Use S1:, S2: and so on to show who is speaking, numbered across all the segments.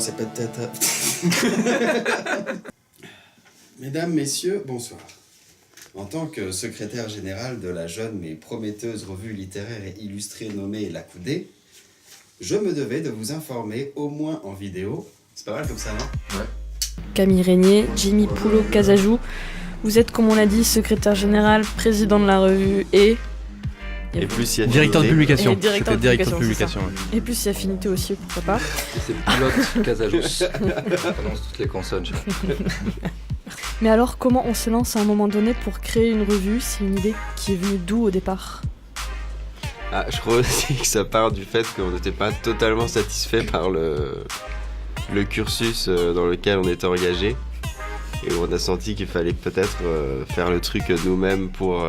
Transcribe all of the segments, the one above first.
S1: c'est peut-être... Mesdames, messieurs, bonsoir. En tant que secrétaire général de la jeune mais prometteuse revue littéraire et illustrée nommée La Coudée, je me devais de vous informer, au moins en vidéo. C'est pas mal comme ça, non ?
S2: Ouais.
S3: Camille Régnier, Jimmy Poulot-Casajou, vous êtes, comme on l'a dit, secrétaire général, président de la revue et
S1: plus, il y a
S4: directeur de publication.
S3: Directeur
S4: C'était
S3: de
S4: directeur de publication.
S3: Et plus si affinité aussi, pourquoi pas.
S2: Et c'est pilote Casajos. On prononce toutes les consonnes.
S3: Mais alors, comment on se lance à un moment donné pour créer une revue ? C'est une idée qui est venue d'où au départ ?
S5: Je crois aussi que ça part du fait qu'on n'était pas totalement satisfait par le cursus dans lequel on était engagé. Et on a senti qu'il fallait peut-être faire le truc nous-mêmes pour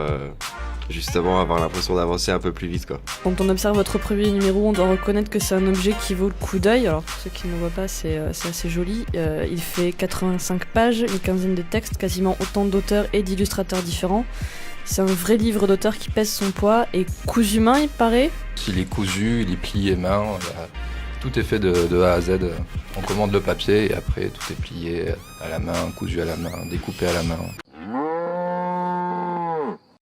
S5: justement avoir l'impression d'avancer un peu plus vite, quoi.
S3: Quand on observe votre premier numéro, on doit reconnaître que c'est un objet qui vaut le coup d'œil. Alors pour ceux qui ne voient pas, c'est assez joli. Il fait 85 pages, une quinzaine de textes, quasiment autant d'auteurs et d'illustrateurs différents. C'est un vrai livre d'auteur qui pèse son poids et cousu main, il paraît.
S2: Il est cousu, il est plié main. Tout est fait de A à Z. On commande le papier et après tout est plié à la main, cousu à la main, découpé à la main.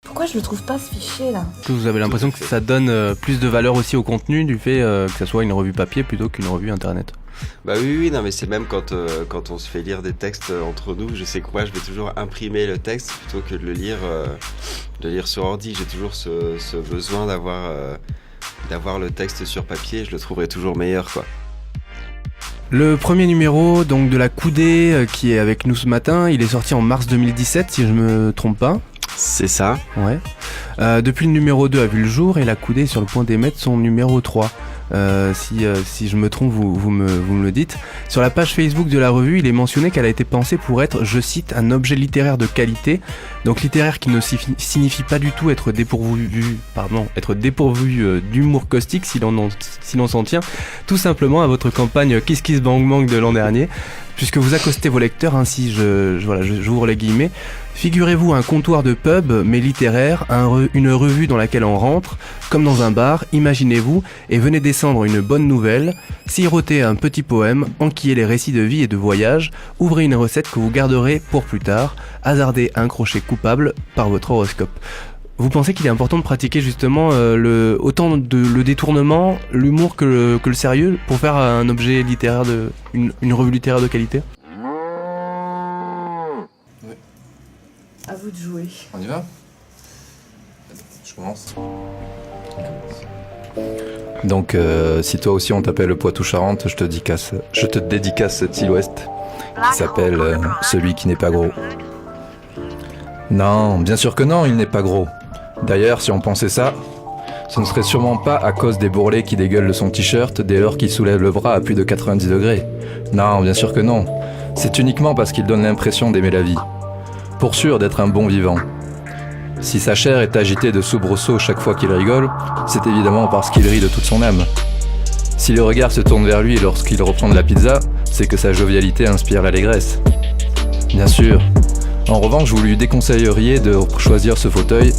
S6: Pourquoi je le trouve pas ce fichier là ?
S4: Vous avez l'impression que ça donne plus de valeur aussi au contenu du fait que ça soit une revue papier plutôt qu'une revue internet.
S5: Bah oui, non mais c'est même quand on se fait lire des textes entre nous, je sais que moi je vais toujours imprimer le texte plutôt que de le lire sur ordi. J'ai toujours ce besoin d'avoir le texte sur papier, je le trouverai toujours meilleur, quoi.
S4: Le premier numéro donc de La Coudée qui est avec nous ce matin, il est sorti en mars 2017 si je me trompe pas.
S5: C'est ça.
S4: Ouais. Depuis le numéro 2 a vu le jour et La Coudée est sur le point d'émettre son numéro 3. Si je me trompe, vous me le dites. Sur la page Facebook de la revue, il est mentionné qu'elle a été pensée pour être, je cite, un objet littéraire de qualité. Donc littéraire qui ne signifie pas du tout être dépourvu d'humour caustique si l'on s'en tient tout simplement à votre campagne Kiss Kiss Bang Bang de l'an dernier. Puisque vous accostez vos lecteurs, ainsi j'ouvre les guillemets. Figurez-vous un comptoir de pub, mais littéraire, une revue dans laquelle on rentre, comme dans un bar, imaginez-vous, et venez descendre une bonne nouvelle, sirotez un petit poème, enquillez les récits de vie et de voyage, ouvrez une recette que vous garderez pour plus tard, hasardez un crochet coupable par votre horoscope. Vous pensez qu'il est important de pratiquer justement autant le détournement, l'humour que le sérieux pour faire un objet littéraire une revue littéraire de qualité ?
S2: Oui.
S6: À vous de jouer.
S2: On y va ? Je commence. Donc si toi aussi on t'appelle le Poitou-Charentes, je te dédicace cette silhouette qui s'appelle Celui qui n'est pas gros. Non, bien sûr que non, il n'est pas gros. D'ailleurs, si on pensait ça, ce ne serait sûrement pas à cause des bourrelets qui dégueulent de son t-shirt dès lors qu'il soulève le bras à plus de 90 degrés. Non, bien sûr que non. C'est uniquement parce qu'il donne l'impression d'aimer la vie. Pour sûr d'être un bon vivant. Si sa chair est agitée de soubresauts chaque fois qu'il rigole, c'est évidemment parce qu'il rit de toute son âme. Si le regard se tourne vers lui lorsqu'il reprend de la pizza, c'est que sa jovialité inspire l'allégresse. Bien sûr. En revanche, vous lui déconseilleriez de choisir ce fauteuil,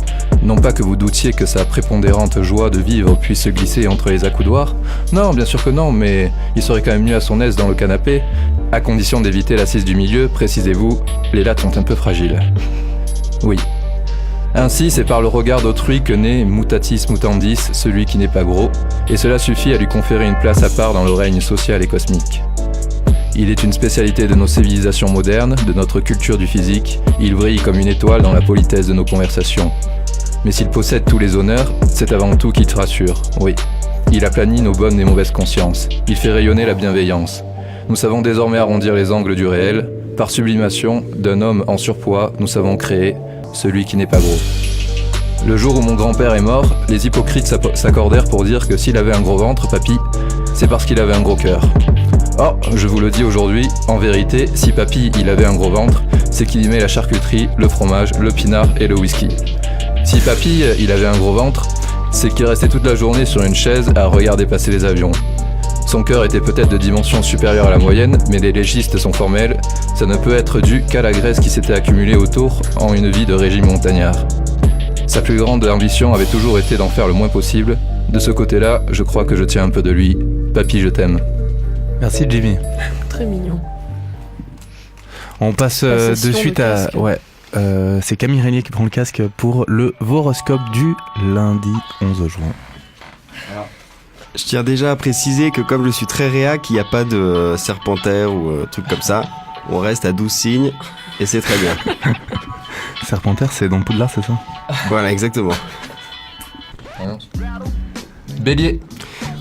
S2: non pas que vous doutiez que sa prépondérante joie de vivre puisse se glisser entre les accoudoirs. Non, bien sûr que non, mais il serait quand même mieux à son aise dans le canapé, à condition d'éviter l'assise du milieu, précisez-vous, les lattes sont un peu fragiles. Oui. Ainsi, c'est par le regard d'autrui que naît mutatis mutandis, celui qui n'est pas gros, et cela suffit à lui conférer une place à part dans le règne social et cosmique. Il est une spécialité de nos civilisations modernes, de notre culture du physique. Il brille comme une étoile dans la politesse de nos conversations. Mais s'il possède tous les honneurs, c'est avant tout qu'il te rassure, oui. Il aplanit nos bonnes et mauvaises consciences. Il fait rayonner la bienveillance. Nous savons désormais arrondir les angles du réel. Par sublimation, d'un homme en surpoids, nous savons créer celui qui n'est pas gros. Le jour où mon grand-père est mort, les hypocrites s'accordèrent pour dire que s'il avait un gros ventre, papy, c'est parce qu'il avait un gros cœur. Or, je vous le dis aujourd'hui, en vérité, si papy il avait un gros ventre, c'est qu'il aimait la charcuterie, le fromage, le pinard et le whisky. Si papy il avait un gros ventre, c'est qu'il restait toute la journée sur une chaise à regarder passer les avions. Son cœur était peut-être de dimension supérieure à la moyenne, mais les légistes sont formels, ça ne peut être dû qu'à la graisse qui s'était accumulée autour en une vie de régime montagnard. Sa plus grande ambition avait toujours été d'en faire le moins possible. De ce côté-là, je crois que je tiens un peu de lui. Papy, je t'aime.
S4: Merci Jimmy.
S3: Très mignon.
S4: On passe
S3: La
S4: de
S3: session
S4: suite
S3: de
S4: à...
S3: casque.
S4: Ouais. C'est Camille Régnier qui prend le casque pour le horoscope du lundi 11 juin.
S5: Je tiens déjà à préciser que comme je suis très réac, il n'y a pas de serpentaire ou truc comme ça. On reste à 12 signes et c'est très bien.
S4: Serpentaire, c'est dans Poudlard, c'est ça?
S5: Voilà, exactement.
S2: Bélier.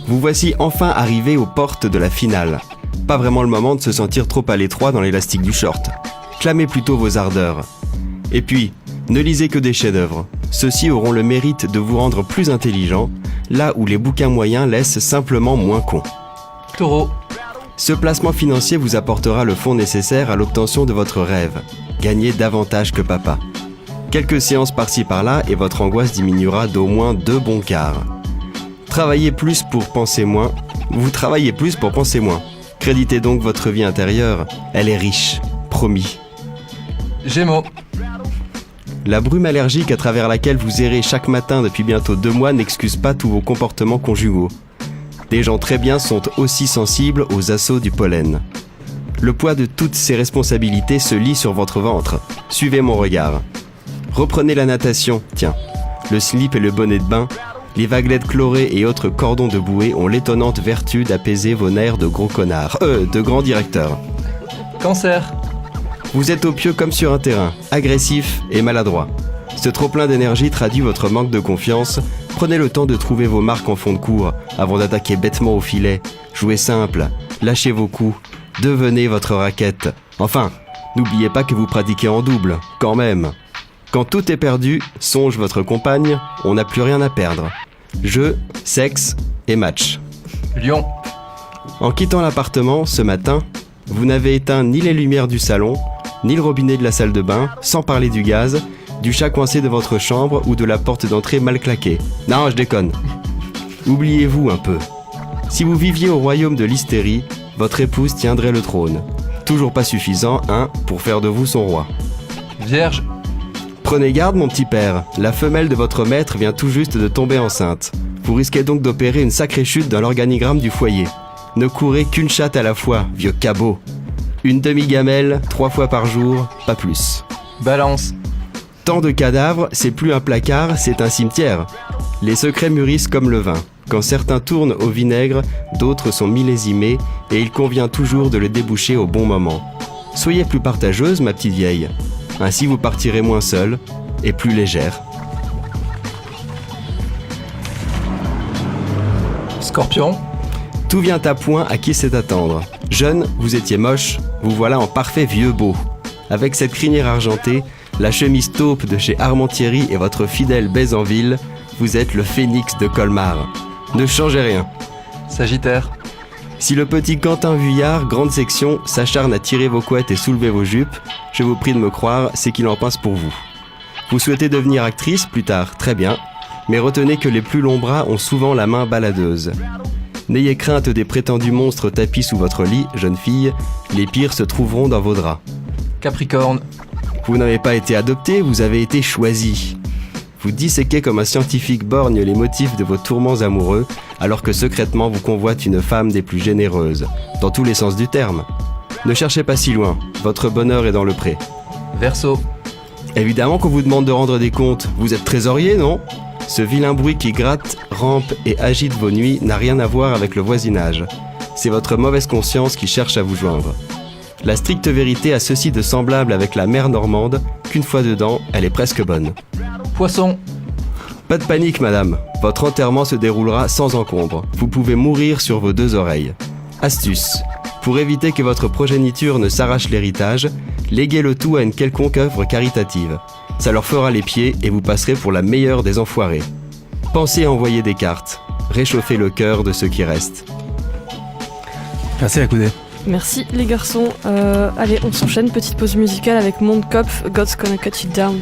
S5: Vous voici enfin arrivé aux portes de la finale. Pas vraiment le moment de se sentir trop à l'étroit dans l'élastique du short. Clamez plutôt vos ardeurs. Et puis, ne lisez que des chefs-d'œuvre. Ceux-ci auront le mérite de vous rendre plus intelligent, là où les bouquins moyens laissent simplement moins con.
S2: Taureau.
S5: Ce placement financier vous apportera le fonds nécessaire à l'obtention de votre rêve. Gagnez davantage que papa. Quelques séances par-ci par-là et votre angoisse diminuera d'au moins 2 bons quarts. Travaillez plus pour penser moins. Vous travaillez plus pour penser moins. Créditez donc votre vie intérieure. Elle est riche. Promis.
S2: Gémeaux.
S5: La brume allergique à travers laquelle vous errez chaque matin depuis bientôt 2 mois n'excuse pas tous vos comportements conjugaux. Des gens très bien sont aussi sensibles aux assauts du pollen. Le poids de toutes ces responsabilités se lit sur votre ventre. Suivez mon regard. Reprenez la natation, tiens. Le slip et le bonnet de bain, les vaguelettes chlorées et autres cordons de bouée ont l'étonnante vertu d'apaiser vos nerfs de gros connards. De grands directeurs.
S2: Cancer.
S5: Vous êtes au pieu comme sur un terrain, agressif et maladroit. Ce trop-plein d'énergie traduit votre manque de confiance. Prenez le temps de trouver vos marques en fond de cours avant d'attaquer bêtement au filet. Jouez simple, lâchez vos coups, devenez votre raquette. Enfin, n'oubliez pas que vous pratiquez en double, quand même. Quand tout est perdu, songe votre compagne, on n'a plus rien à perdre. Jeu, sexe et match.
S2: Lion.
S5: En quittant l'appartement ce matin, vous n'avez éteint ni les lumières du salon, ni le robinet de la salle de bain, sans parler du gaz, du chat coincé de votre chambre ou de la porte d'entrée mal claquée. Non, je déconne. Oubliez-vous un peu. Si vous viviez au royaume de l'hystérie, votre épouse tiendrait le trône. Toujours pas suffisant, hein, pour faire de vous son roi.
S2: Vierge.
S5: Prenez garde, mon petit père. La femelle de votre maître vient tout juste de tomber enceinte. Vous risquez donc d'opérer une sacrée chute dans l'organigramme du foyer. Ne courez qu'une chatte à la fois, vieux cabot. Une demi-gamelle, 3 fois par jour, pas plus.
S2: Balance.
S5: Tant de cadavres, c'est plus un placard, c'est un cimetière. Les secrets mûrissent comme le vin. Quand certains tournent au vinaigre, d'autres sont millésimés, et il convient toujours de le déboucher au bon moment. Soyez plus partageuse, ma petite vieille. Ainsi vous partirez moins seule et plus légère.
S2: Scorpion.
S5: Tout vient à point à qui sait attendre. Jeune, vous étiez moche, vous voilà en parfait vieux beau. Avec cette crinière argentée, la chemise taupe de chez Armand Thierry et votre fidèle baise en ville, vous êtes le phénix de Colmar. Ne changez rien.
S2: Sagittaire.
S5: Si le petit Quentin Vuillard, grande section, s'acharne à tirer vos couettes et soulever vos jupes, je vous prie de me croire, c'est qu'il en pince pour vous. Vous souhaitez devenir actrice plus tard, très bien, mais retenez que les plus longs bras ont souvent la main baladeuse. N'ayez crainte des prétendus monstres tapis sous votre lit, jeune fille, les pires se trouveront dans vos draps.
S2: Capricorne.
S5: Vous n'avez pas été adopté, vous avez été choisi. Vous disséquez comme un scientifique borgne les motifs de vos tourments amoureux, alors que secrètement vous convoite une femme des plus généreuses, dans tous les sens du terme. Ne cherchez pas si loin, votre bonheur est dans le pré.
S2: Verseau.
S5: Évidemment qu'on vous demande de rendre des comptes, vous êtes trésorier, non ? Ce vilain bruit qui gratte, rampe et agite vos nuits n'a rien à voir avec le voisinage. C'est votre mauvaise conscience qui cherche à vous joindre. La stricte vérité a ceci de semblable avec la mer normande, qu'une fois dedans, elle est presque bonne.
S2: Poisson.
S5: Pas de panique, madame. Votre enterrement se déroulera sans encombre. Vous pouvez mourir sur vos 2 oreilles. Astuce. Pour éviter que votre progéniture ne s'arrache l'héritage, léguez le tout à une quelconque œuvre caritative. Ça leur fera les pieds et vous passerez pour la meilleure des enfoirés. Pensez à envoyer des cartes. Réchauffez le cœur de ceux qui restent.
S4: Merci à Coudé.
S3: Merci les garçons. Allez, on s'enchaîne. Petite pause musicale avec Mondkopf, God's Gonna Cut You Down.